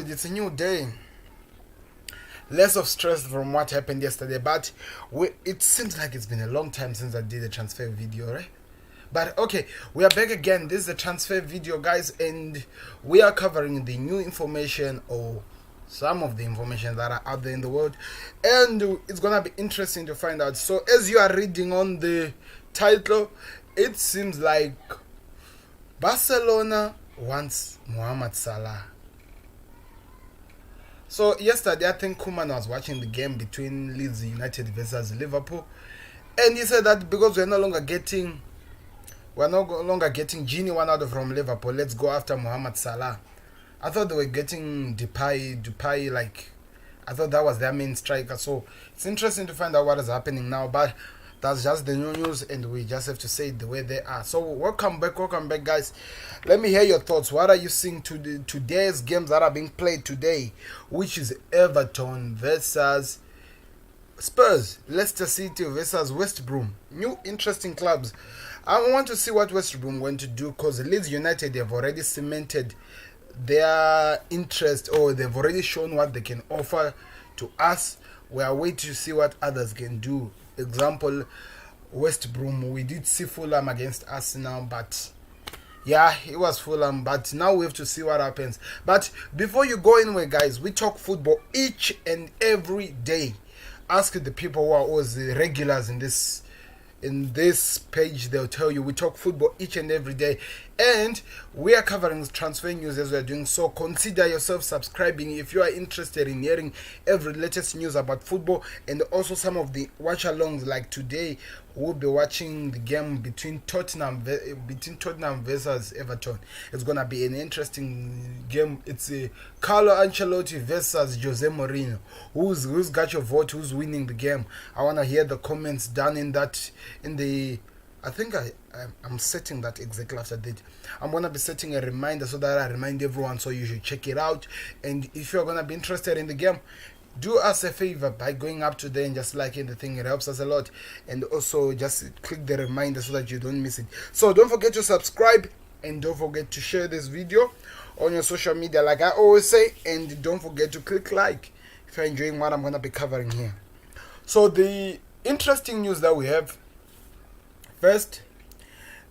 good. It's a new day. Less of stress from what happened yesterday, but it seems like it's been a long time since I did a transfer video, right? But okay, we are back again. This is the transfer video, guys, and we are covering the new information or some of the information that are out there in the world, and it's gonna be interesting to find out. So as you are reading on the title, it seems like Barcelona wants Mohamed Salah. So yesterday, I think Koeman was watching the game between Leeds United versus Liverpool, and he said that because we're no longer getting Genie one out from Liverpool, let's go after Mohamed Salah. I thought they were getting Depay, like I thought that was their main striker. So it's interesting to find out what is happening now, but that's just the new news, and we just have to say it the way they are. So welcome back, guys. Let me hear your thoughts. What are you seeing to today's games that are being played today, which is Everton versus Spurs, Leicester City versus West Brom. New interesting clubs. I want to see what West Brom going to do, because Leeds United have already cemented their interest, or they've already shown what they can offer to us. We are waiting to see what others can do. Example, West Brom, we did see Fulham against Arsenal, but yeah, it was Fulham, but now we have to see what happens. But before you go anywhere, guys, we talk football each and every day. Ask the people who are always the regulars in this page. They'll tell you we talk football each and every day, and we are covering transfer news as we are doing so. Consider yourself subscribing if you are interested in hearing every latest news about football, and also some of the watch alongs. Like today, we'll be watching the game between Tottenham versus Everton. It's gonna be an interesting game. It's a Carlo Ancelotti versus Jose Mourinho. Who's got your vote? Who's winning the game? I wanna hear the comments done in that. I think I'm setting that exactly after that. I'm gonna be setting a reminder so that I remind everyone. So you should check it out. And if you're gonna be interested in the game, do us a favor by going up today and just liking the thing. It helps us a lot. And also just click the reminder so that you don't miss it. So don't forget to subscribe, and don't forget to share this video on your social media like I always say. And don't forget to click like if you're enjoying what I'm gonna be covering here. So the interesting news that we have first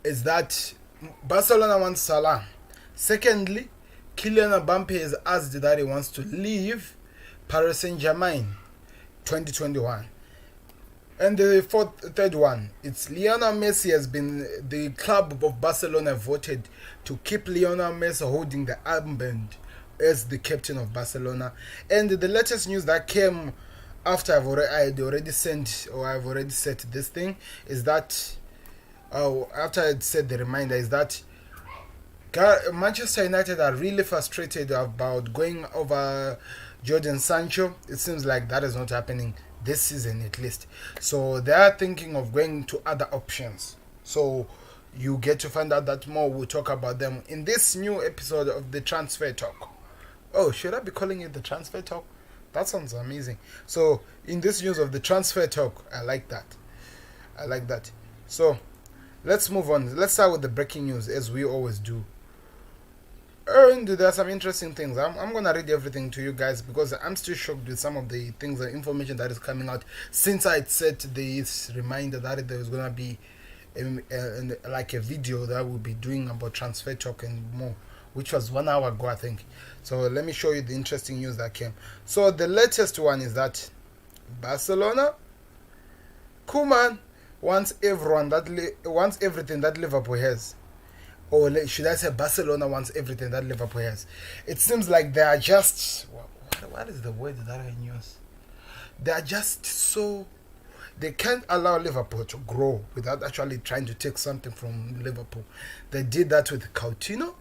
is that Barcelona wants Salah. Secondly, Kylian Mbappé has asked that he wants to leave Paris Saint-Germain 2021. And the third one, it's Lionel Messi has been, the club of Barcelona voted to keep Lionel Messi holding the armband as the captain of Barcelona. And the latest news that came after I've already set this thing is that after I said the reminder, is that Manchester United are really frustrated about going over Jadon Sancho. It seems like that is not happening this season at least. So they are thinking of going to other options. So you get to find out that more. We'll talk about them in this new episode of the Transfer Talk. Oh, should I be calling it the Transfer Talk? That sounds amazing. So in this news of the Transfer Talk, I like that. So let's move on. Let's start with the breaking news, as we always do. And there are some interesting things. I'm gonna read everything to you guys, because I'm still shocked with some of the things, the information that is coming out since I set this reminder that there was gonna be like a video that we'll be doing about Transfer Talk and more, which was 1 hour ago, I think. So let me show you the interesting news that came. So the latest one is that Barcelona, Koeman wants everything that Liverpool has. Or should I say Barcelona wants everything that Liverpool has. It seems like they are just, what is the word that I use? They are just so, they can't allow Liverpool to grow without actually trying to take something from Liverpool. They did that with Coutinho.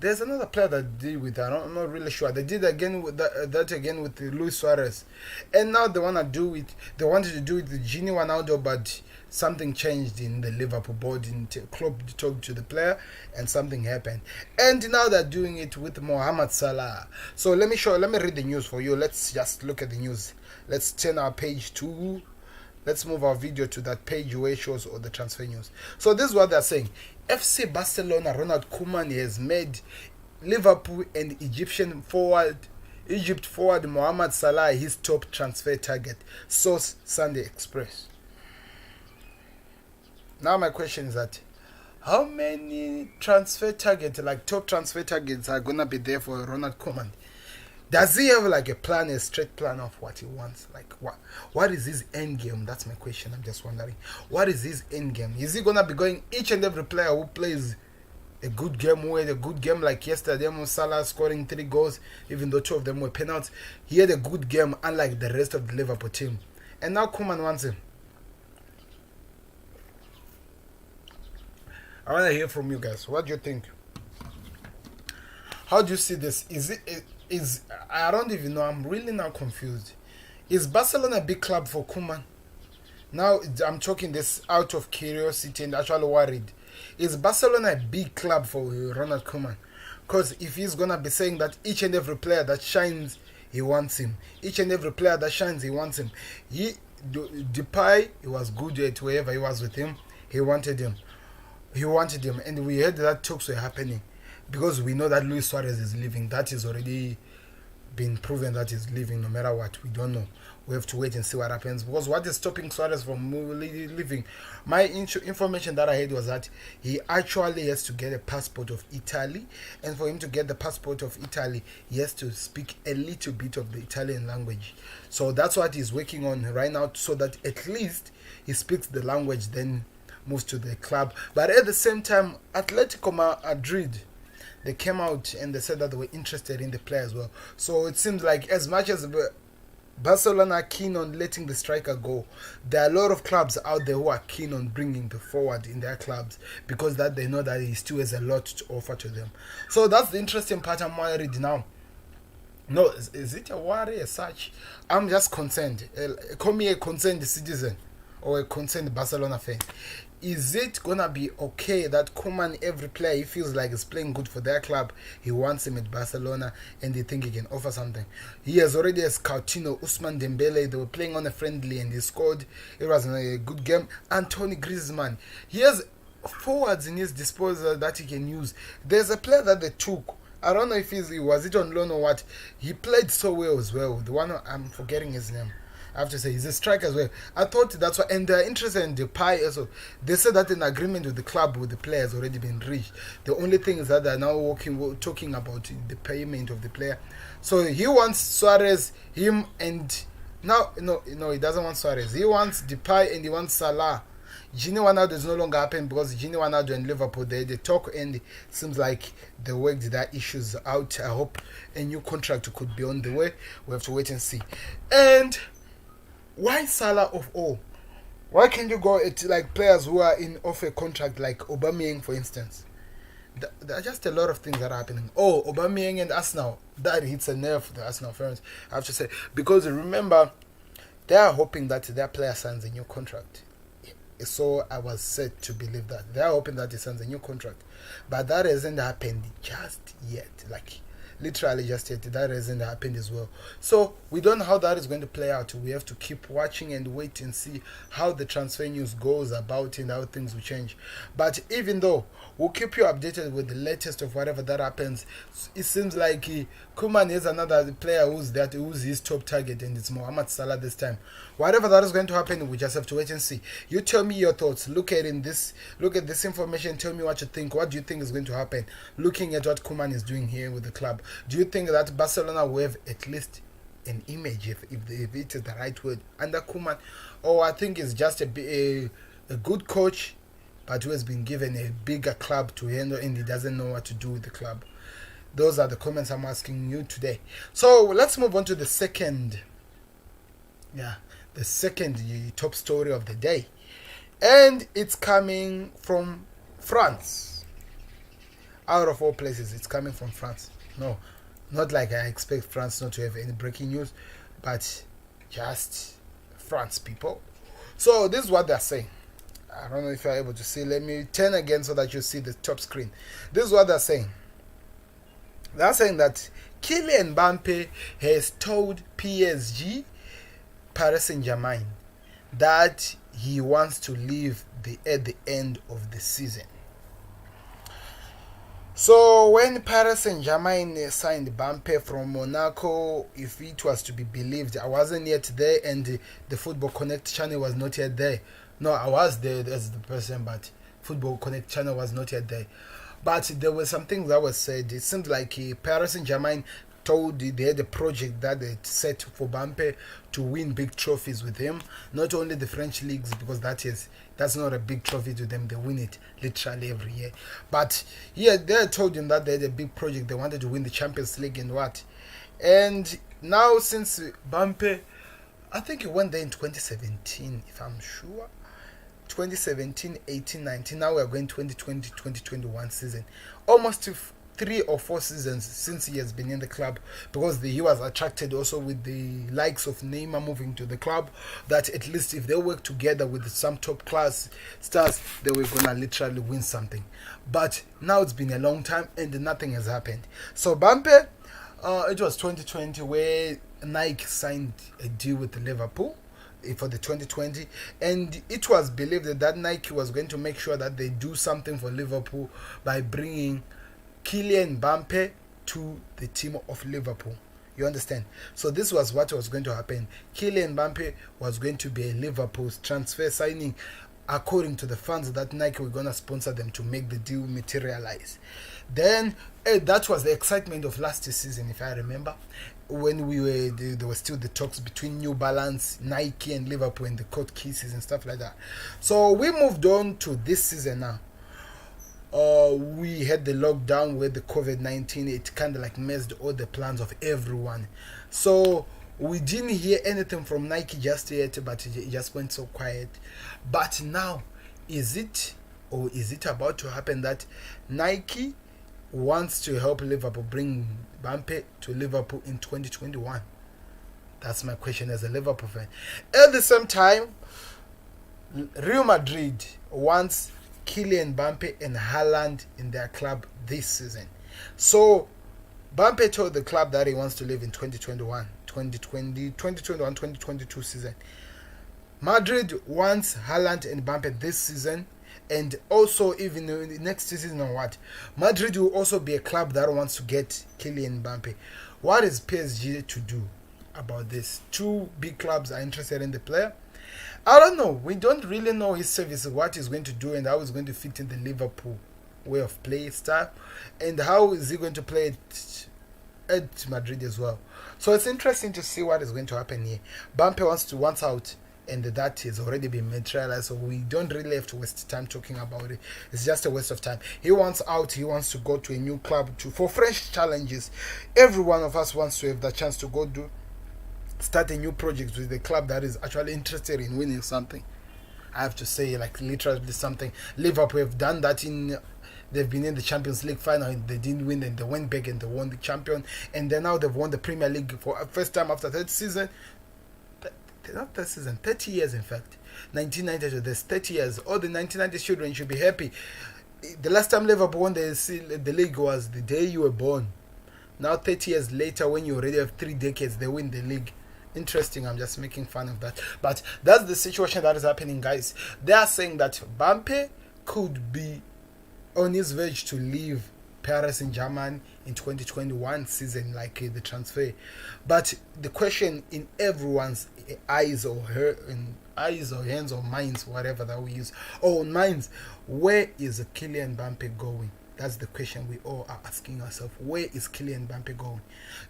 There's another player that did with that. I'm not really sure. They did again with that again with Luis Suarez, and now they wanted to do it with Gini Ronaldo, but something changed in the Liverpool board. Klopp talked to the player, and something happened. And now they're doing it with Mohamed Salah. So let me read the news for you. Let's just look at the news. Let's turn our page to. Let's move our video to that page where it shows all the transfer news. So this is what they're saying. FC Barcelona Ronald Koeman has made Liverpool and Egyptian forward Egypt forward Mohamed Salah his top transfer target. Source Sunday Express. Now my question is that how many transfer targets, like top transfer targets, are gonna be there for Ronald Koeman? Does he have like a plan, a straight plan of what he wants? Like what is his end game? That's my question. I'm just wondering. What is his end game? Is he gonna be going each and every player who plays a good game, who had a good game like yesterday, Salah scoring 3 goals, even though 2 of them were penalties. He had a good game unlike the rest of the Liverpool team. And now Koeman wants him. I want to hear from you guys. What do you think? How do you see this? Is I don't even know. I'm really now confused. Is Barcelona a big club for Koeman? Now I'm talking this out of curiosity and actually worried. Is Barcelona a big club for Ronald Koeman? Because if he's gonna be saying that each and every player that shines, he wants him. Each and every player that shines, he wants him. Depay, he was good at wherever he was with him. He wanted him. And we heard that talks were happening. Because we know that Luis Suarez is leaving. That is already been proven that he's leaving no matter what. We don't know. We have to wait and see what happens. Because what is stopping Suarez from leaving? My information that I heard was that he actually has to get a passport of Italy. And for him to get the passport of Italy, he has to speak a little bit of the Italian language. So that's what he's working on right now, so that at least he speaks the language, then moves to the club. But at the same time, Atletico Madrid, they came out and they said that they were interested in the player as well. So it seems like as much as Barcelona are keen on letting the striker go, there are a lot of clubs out there who are keen on bringing the forward in their clubs, because that they know that he still has a lot to offer to them. So that's the interesting part. I'm worried now. No, is it a worry as such? I'm just concerned. Call me a concerned citizen or a concerned Barcelona fan. Is it gonna be okay that Koeman, every player he feels like is playing good for their club, he wants him at Barcelona and they think he can offer something? He has already has Coutinho, Ousmane Dembele. They were playing on a friendly and he scored. It was a good game. Anthony Griezmann. He has forwards in his disposal that he can use. There's a player that they took. I don't know if he was it on loan or what. He played so well as well. The one I'm forgetting his name. I have to say, he's a striker as well. I thought that's why, and they're interested in Depay also. They said that an agreement with the club, with the player, has already been reached. The only thing is that they're now talking about the payment of the player. So he wants Suarez, him, and now no, he doesn't want Suarez. He wants Depay and he wants Salah. Gini Wijnaldum is no longer happening because Gini Wijnaldum and Liverpool, they talk and it seems like they worked their issues out. I hope a new contract could be on the way. We have to wait and see. And why Salah of all? Why can't you go at like players who are in off a contract like Aubameyang, for instance? There are just a lot of things that are happening. Oh, Aubameyang and Arsenal, that hits a nerve for the Arsenal fans, I have to say, because remember, they are hoping that their player signs a new contract. So I was said to believe that they are hoping that he signs a new contract, but that hasn't happened just yet. Like literally just yet, that hasn't happened as well. So we don't know how that is going to play out. We have to keep watching and wait and see how the transfer news goes about and how things will change. But even though we'll keep you updated with the latest of whatever that happens, it seems like Koeman is another player who's his top target, and it's Mohamed Salah this time. Whatever that is going to happen, we just have to wait and see. You tell me your thoughts. Look at this information. Tell me what you think. What do you think is going to happen? Looking at what Koeman is doing here with the club, do you think that Barcelona will have at least an image, if it is the right word, under Koeman? Or I think it's just a good coach, but who has been given a bigger club to handle and he doesn't know what to do with the club? Those are the comments I'm asking you today. So let's move on to the second top story of the day. And it's coming from France. Out of all places, it's coming from France. No, not like I expect France not to have any breaking news, but just France, people. So this is what they're saying. I don't know if you're able to see. Let me turn again so that you see the top screen. This is what they're saying. They're saying that Kylian Mbappé has told PSG, Paris Saint-Germain, that he wants to leave at the end of the season. So when Paris Saint-Germain signed Mbappe from Monaco, if it was to be believed, I wasn't yet there, and the Football Connect channel was not yet there. No, I was there as the person, but Football Connect channel was not yet there. But there were some things that were said. It seemed like Paris Saint-Germain told they had a project that they set for Mbappe to win big trophies with him. Not only the French leagues, because that's not a big trophy to them. They win it literally every year. But yeah, they told him that they had a big project. They wanted to win the Champions League and what. And now since Mbappe, I think he went there in 2017, if I'm sure. 2017, 18, 19. Now we are going 2020, 2021 season. Almost 3 or 4 seasons since he has been in the club, because he was attracted also with the likes of Neymar moving to the club, that at least if they work together with some top class stars, they were gonna literally win something. But now it's been a long time and nothing has happened. So Mbappe, it was 2020 where Nike signed a deal with Liverpool for the 2020, and it was believed that Nike was going to make sure that they do something for Liverpool by bringing Kylian Mbappé to the team of Liverpool. You understand? So this was what was going to happen. Kylian Mbappé was going to be a Liverpool's transfer signing, according to the funds that Nike were going to sponsor them to make the deal materialize. Then that was the excitement of last season, if I remember, when there were still the talks between New Balance, Nike and Liverpool, and the court cases and stuff like that. So we moved on to this season now. We had the lockdown with the COVID-19. It kind of like messed all the plans of everyone. So we didn't hear anything from Nike just yet, but it just went so quiet. But now, is it about to happen that Nike wants to help Liverpool bring Mbappe to Liverpool in 2021? That's my question as a Liverpool fan. At the same time, Real Madrid wants Kylian Mbappe and Haaland in their club this season. So Mbappe told the club that he wants to leave in 2022 season. Madrid wants Haaland and Mbappe this season, and also even next season or what. Madrid will also be a club that wants to get Kylian Mbappe. What is PSG to do about this? 2 big clubs are interested in the player. I don't know. We don't really know his service, what he's going to do, and how he's going to fit in the Liverpool way of play style, and how is he going to play at Madrid as well. So it's interesting to see what is going to happen here. Mbappe wants out, and that has already been materialized, so we don't really have to waste time talking about it. It's just a waste of time. He wants out. He wants to go to a new club for fresh challenges. Every one of us wants to have the chance to go start a new project with a club that is actually interested in winning something. I have to say, like, literally something. Liverpool have done that they've been in the Champions League final and they didn't win, and they went back and they won the champion, and then now they've won the Premier League for the first time after 30 years in fact. 1990, there's 30 years. All the 1990 children should be happy. The last time Liverpool won the league was the day you were born. Now 30 years later, when you already have 3 decades, they win the league. Interesting. I'm just making fun of that, but that's the situation that is happening, guys. They are saying that Mbappe could be on his verge to leave Paris Saint-Germain in 2021 season, like the transfer. But the question in everyone's eyes or hands or minds, whatever that we use, or minds, where is Kylian Mbappe going? That's the question we all are asking ourselves. Where is Kylian Mbappe going?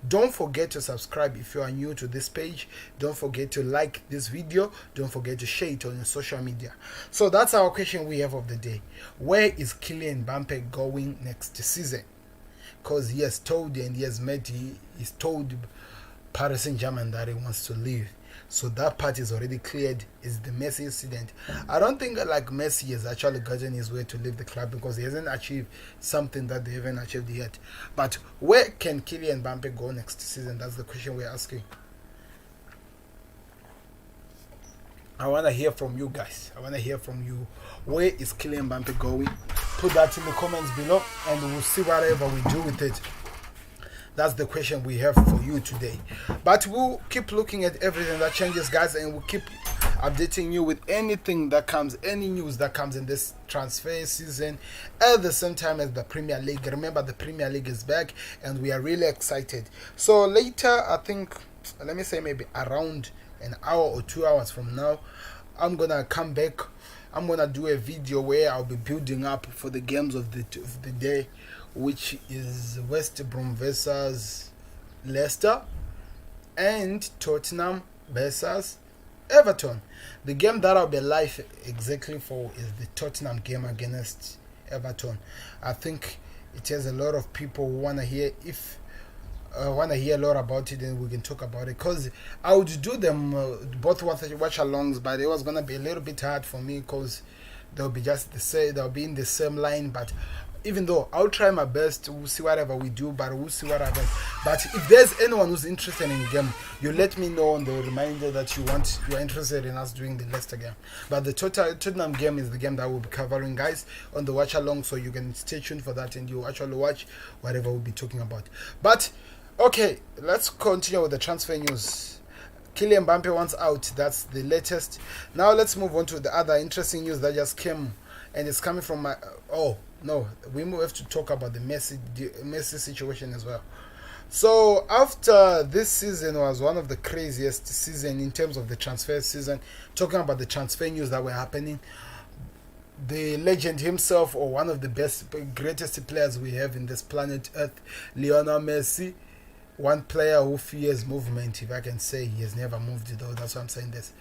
Don't forget to subscribe if you are new to this page. Don't forget to like this video. Don't forget to share it on your social media. So that's our question we have of the day. Where is Kylian Mbappe going next season? Because he has told he's told Paris Saint-Germain that he wants to leave. So that part is already cleared. Is the Messi incident. I don't think like Messi has actually gotten his way to leave the club, because he hasn't achieved something that they haven't achieved yet. But where can Kylian Mbappe go next season? That's the question we're asking. I want to hear from you guys. I want to hear from you. Where is Kylian Mbappe going? Put that in the comments below, and we'll see whatever we do with it. That's the question we have for you today. But we'll keep looking at everything that changes, guys, and we'll keep updating you with anything that comes, any news that comes in this transfer season, at the same time as the Premier League. Remember, the Premier League is back and we are really excited. So later, I think, let me say maybe around an hour or 2 hours from now, I'm gonna come back. I'm gonna do a video where I'll be building up for the games of the day, which is West Brom versus Leicester and Tottenham versus Everton. The game that I'll be live exactly for is the Tottenham game against Everton. I think it has a lot of people who wanna hear a lot about it, and we can talk about it, because I would do them both watch alongs, but it was gonna be a little bit hard for me because they'll be just the same, they'll be in the same line. But even though I'll try my best, we'll see whatever we do, but we'll see what happens. But if there's anyone who's interested in the game, you let me know on the reminder that you're interested in us doing the Leicester game. But the Tottenham game is the game that we'll be covering, guys, on the watch along, so you can stay tuned for that and you actually watch whatever we'll be talking about. But okay, let's continue with the transfer news. Kylian Mbappé wants out. That's the latest. Now let's move on to the other interesting news that just came, and it's coming from my. Oh no, we have to talk about the Messi situation as well. So after this season was one of the craziest season in terms of the transfer season, talking about the transfer news that were happening, the legend himself, or one of the greatest players we have in this planet Earth, Leo Messi. One player who fears movement, if I can say. He has never moved, though. That's why I'm saying this.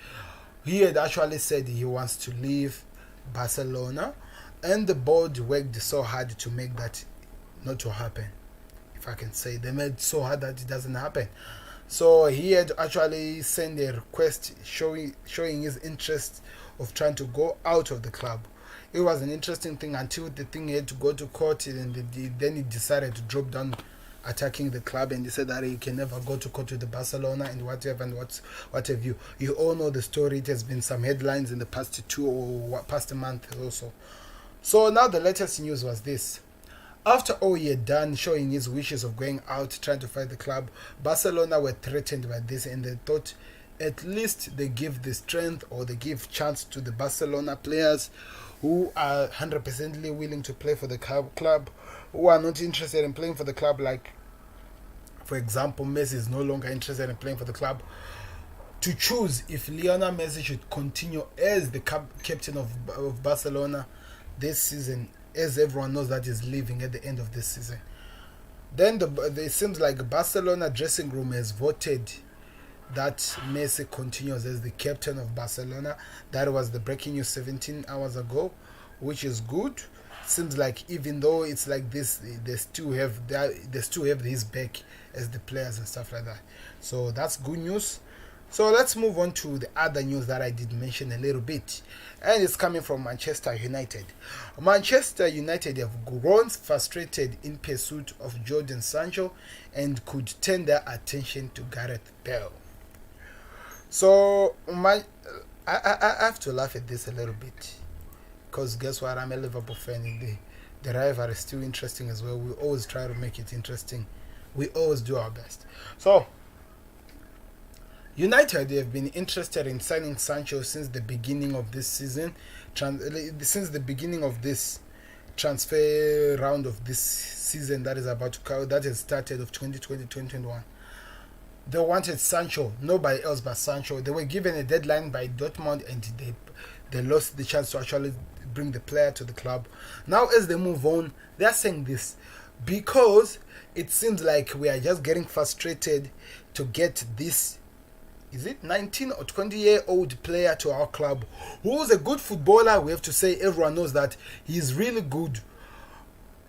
He had actually said he wants to leave Barcelona, and the board worked so hard to make that not to happen, if I can say. They made so hard that it doesn't happen. So he had actually sent a request showing his interest of trying to go out of the club. It was an interesting thing until the thing had to go to court, and then he decided to drop down attacking the club, and he said that he can never go to court with the Barcelona and whatever and what have you. You all know the story. It has been some headlines in the past past a month or so. So now the latest news was this. After all he had done, showing his wishes of going out, trying to fight the club, Barcelona were threatened by this, and they thought at least they give the strength, or they give chance to the Barcelona players who are 100% willing to play for the club, who are not interested in playing for the club. Like, for example, Messi is no longer interested in playing for the club, to choose if Lionel Messi should continue as the captain of Barcelona this season, as everyone knows that he's leaving at the end of this season. Then it seems like Barcelona dressing room has voted that Messi continues as the captain of Barcelona. That was the breaking news 17 hours ago, which is good. Seems like even though it's like this, they still have his back as the players and stuff like that. So that's good news. So let's move on to the other news that I did mention a little bit, and it's coming from Manchester United. Manchester United have grown frustrated in pursuit of Jadon Sancho and could turn their attention to Gareth Bale. So I have to laugh at this a little bit, because guess what, I'm a Liverpool fan, and the rivalry is still interesting as well. We always try to make it interesting. We always do our best. So United have been interested in signing Sancho since the beginning of this season, since the beginning of this transfer round of this season that is about to come, that has started of 2020-2021. They wanted Sancho, nobody else but Sancho. They were given a deadline by Dortmund, and they lost the chance to actually bring the player to the club. Now as they move on, they are saying this because it seems like we are just getting frustrated to get this, is it 19 or 20-year-old player to our club who's a good footballer. We have to say, everyone knows that he's really good.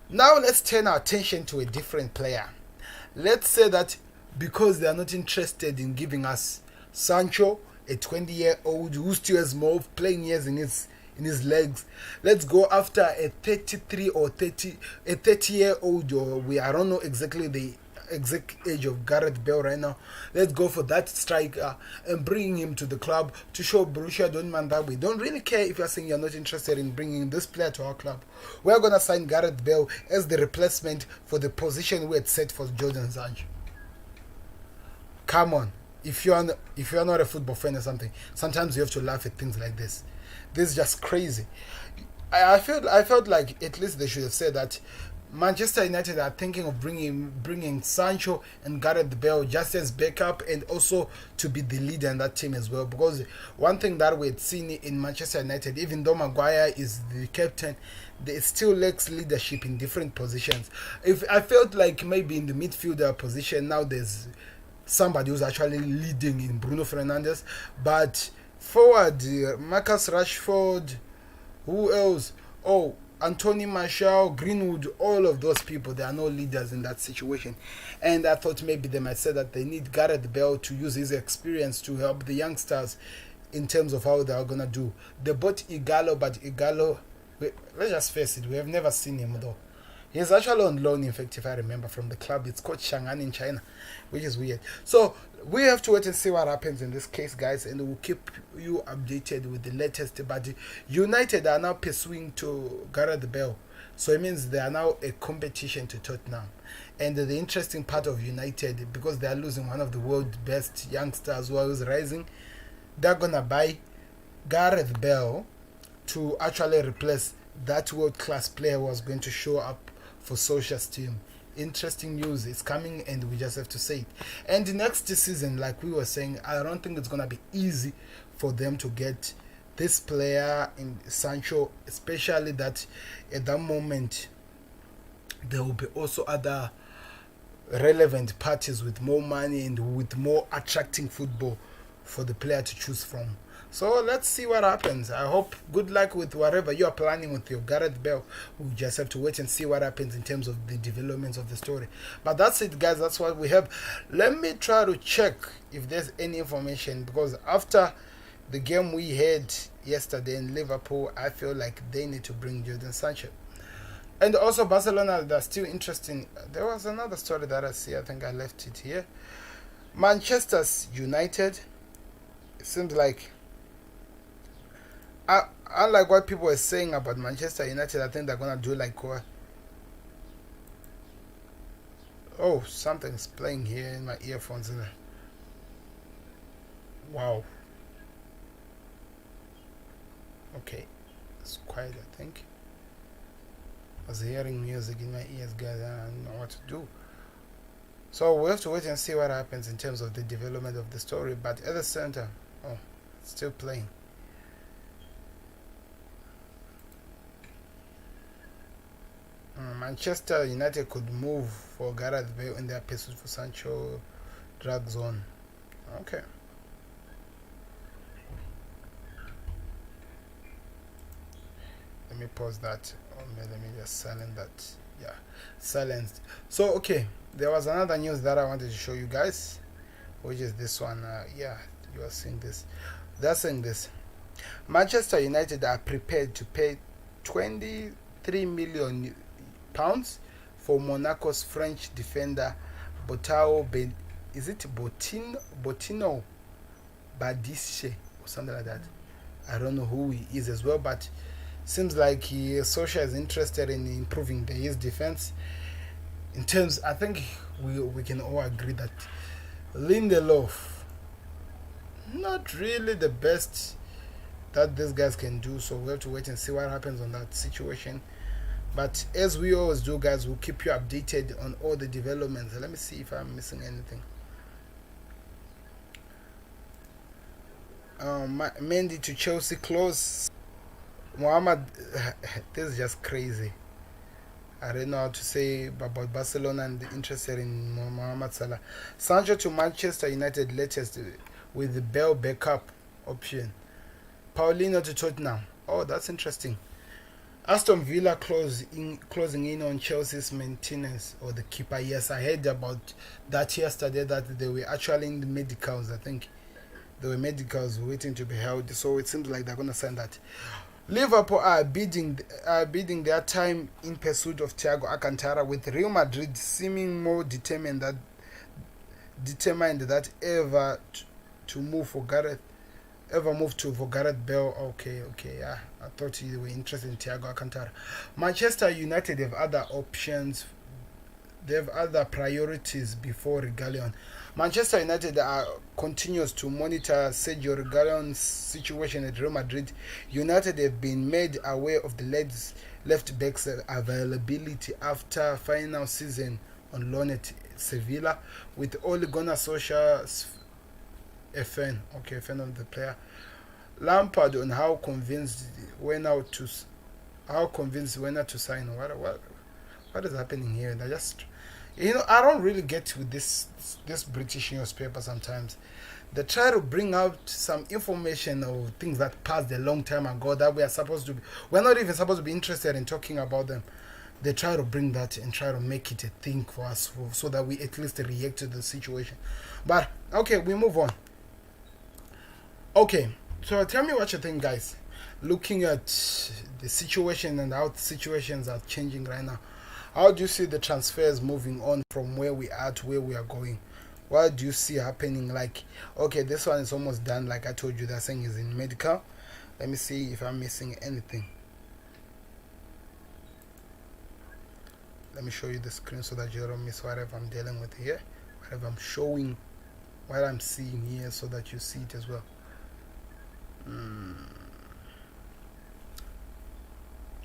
Now let's turn our attention to a different player. Let's say that because they are not interested in giving us Sancho, a 20-year-old who still has more playing years in his legs, let's go after a 33 or 30-year-old, or I don't know exactly the exact age of Gareth Bale right now. Let's go for that striker and bring him to the club to show Borussia Dortmund that we don't really care if you're saying you're not interested in bringing this player to our club. We're going to sign Gareth Bale as the replacement for the position we had set for Jadon Sancho. Come on. if you are not a football fan or something, sometimes you have to laugh at things like this. This is just crazy. I felt like at least they should have said that Manchester United are thinking of bringing Sancho and Gareth Bale just as backup and also to be the leader in that team as well. Because one thing that we had seen in Manchester United, even though Maguire is the captain, they still lacks leadership in different positions. If I felt like maybe in the midfielder position now there's somebody who's actually leading in Bruno Fernandes, but forward Marcus Rashford, who else? Oh, Anthony Martial, Greenwood, all of those people, they are no leaders in that situation. And I thought maybe they might say that they need Gareth Bale to use his experience to help the youngsters in terms of how they are going to do. They bought Igalo, but Igalo, let's just face it, we have never seen him though. He's actually on loan, in fact, if I remember, from the club. It's called Shanghai in China, which is weird. So we have to wait and see what happens in this case, guys, and we'll keep you updated with the latest. But United are now pursuing to Gareth Bale, so it means they are now a competition to Tottenham. And the interesting part of United, because they are losing one of the world's best youngsters who is rising, they're gonna buy Gareth Bale to actually replace that world-class player who was going to show up for Solskjaer's team. Interesting news is coming, and we just have to say it. And the next season, like we were saying, I don't think it's gonna be easy for them to get this player in Sancho, especially that at that moment there will be also other relevant parties with more money and with more attracting football for the player to choose from. So let's see what happens. I hope good luck with whatever you are planning with your Gareth Bale. We just have to wait and see what happens in terms of the developments of the story. But that's it, guys. That's what we have. Let me try to check if there's any information, because after the game we had yesterday in Liverpool, I feel like they need to bring Jadon Sancho. And also Barcelona, they're still interesting. There was another story that I see. I think I left it here. Manchester United. It seems like, unlike what people were saying about Manchester United, I think they're gonna do like what? Oh, something's playing here in my earphones. Wow. Okay, it's quiet. I think I was hearing music in my ears, guys. I don't know what to do. So we have to wait and see what happens in terms of the development of the story. But at the center, oh, it's still playing. Manchester United could move for Gareth Bale in their pursuit for Sancho. Drags on. Okay. Let me pause that. Or let me just silence that. Yeah, silenced. So okay, there was another news that I wanted to show you guys, which is this one. Yeah, you are seeing this. They're saying this. Manchester United are prepared to pay 23 million pounds for Monaco's French defender is it Botino Badische or something like that. I don't know who he is as well, but seems like Solskjaer is interested in improving his defense. In terms, I think we can all agree that Lindelof, not really the best that these guys can do, so we have to wait and see what happens on that situation. But as we always do, guys, we'll keep you updated on all the developments. Let me see if I'm missing anything. Mendy to Chelsea close. Mohamed, this is just crazy. I don't know how to say about Barcelona and interested in Mohamed Salah. Sancho to Manchester United latest with the Bale backup option. Paulino to Tottenham. Oh, that's interesting. Aston Villa closing in on Chelsea's maintenance or the keeper. Yes, I heard about that yesterday, that they were actually in the medicals. I think there were medicals waiting to be held. So it seems like they're going to send that. Liverpool are bidding their time in pursuit of Thiago Alcantara, with Real Madrid seeming more determined that ever to move for Gareth Bale. Okay, yeah. I thought you were interested in Thiago Alcantara. Manchester United have other options. They have other priorities before Reguilon. Manchester United continues to monitor Sergio Reguilon's situation at Real Madrid. United have been made aware of the left back's availability after final season on loan at Sevilla, with Ole Gunnar Solskjaer a fan of the player. Lampard on how convinced Werner to sign. What is happening here? I don't really get with this British newspaper sometimes. They try to bring out some information of things that passed a long time ago that we're not even supposed to be interested in talking about them. They try to bring that and try to make it a thing for us so that we at least react to the situation. But okay, we move on. Okay, so tell me what you think, guys. Looking at the situation and how the situations are changing right now, how do you see the transfers moving on from where we are to where we are going? What do you see happening? Like, okay, this one is almost done. Like I told you, that thing is in medical. Let me see if I'm missing anything. Let me show you the screen so that you don't miss whatever I'm dealing with here, whatever I'm showing, what I'm seeing here, so that you see it as well.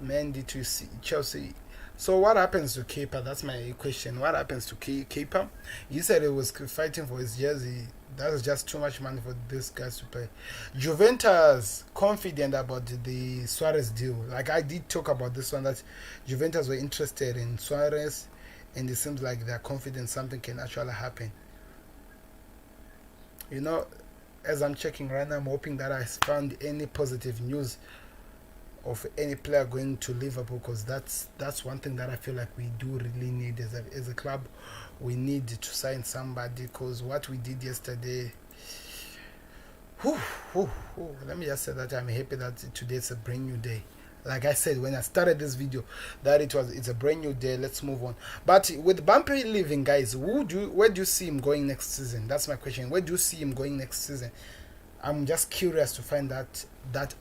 Mendy to see Chelsea. So what happens to Kepa? That's my question. What happens to Kepa? He said he was fighting for his jersey. That's just too much money for these guys to play. Juventus confident about the Suarez deal. Like I did talk about this one, that Juventus were interested in Suarez, and it seems like they're confident something can actually happen. You know, as I'm checking right now, I'm hoping that I found any positive news of any player going to Liverpool, because that's one thing that I feel like we do really need as a club. We need to sign somebody, because what we did yesterday, let me just say that I'm happy that today is a brand new day. Like I said when I started this video, that it's a brand new day. Let's move on. But with Mbappe leaving, guys, where do you see him going next season? That's my question. Where do you see him going next season? I'm just curious to find that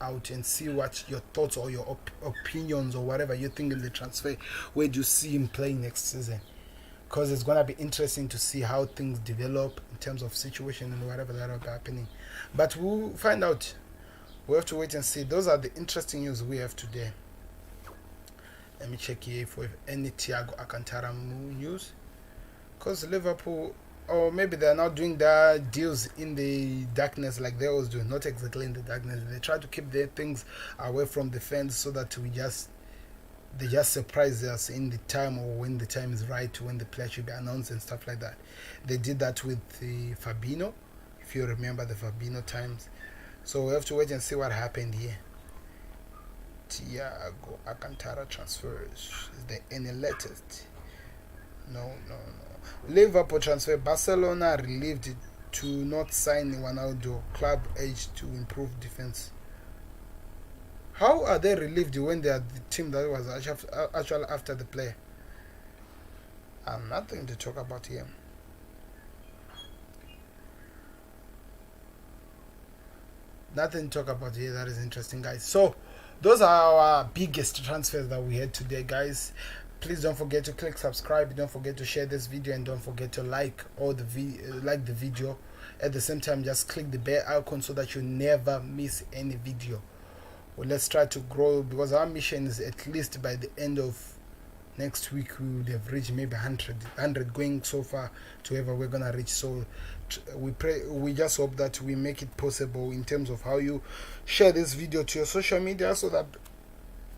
out and see what your thoughts or your opinions or whatever you think in the transfer. Where do you see him playing next season? Because it's gonna be interesting to see how things develop in terms of situation and whatever that will be happening. But we'll find out. We have to wait and see. Those are the interesting news we have today. Let me check here for any Thiago Alcantara news. Because Liverpool, or maybe they're not doing their deals in the darkness like they always do. Not exactly in the darkness. They try to keep their things away from the fans so that they just surprise us in the time, or when the time is right, when the player should be announced and stuff like that. They did that with Fabinho, if you remember the Fabinho times. So we have to wait and see what happened here. Thiago Alcantara transfers. Is there any latest? No. Liverpool transfer. Barcelona relieved to not sign Ronaldo, club age to improve defense. How are they relieved when they are the team that was actually after the player? Nothing to talk about here. Nothing to talk about here. That is interesting, guys. So those are our biggest transfers that we had today, guys. Please don't forget to click subscribe, don't forget to share this video, and don't forget to like the video. At the same time, just click the bell icon so that you never miss any video. Well, let's try to grow, because our mission is at least by the end of next week we would have reached maybe 100 going so far to wherever we're gonna reach. So we just hope that we make it possible in terms of how you share this video to your social media, so that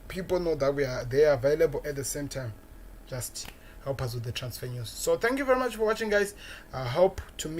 people know that they are available. At the same time, just help us with the transfer news. So thank you very much for watching, guys. I hope to meet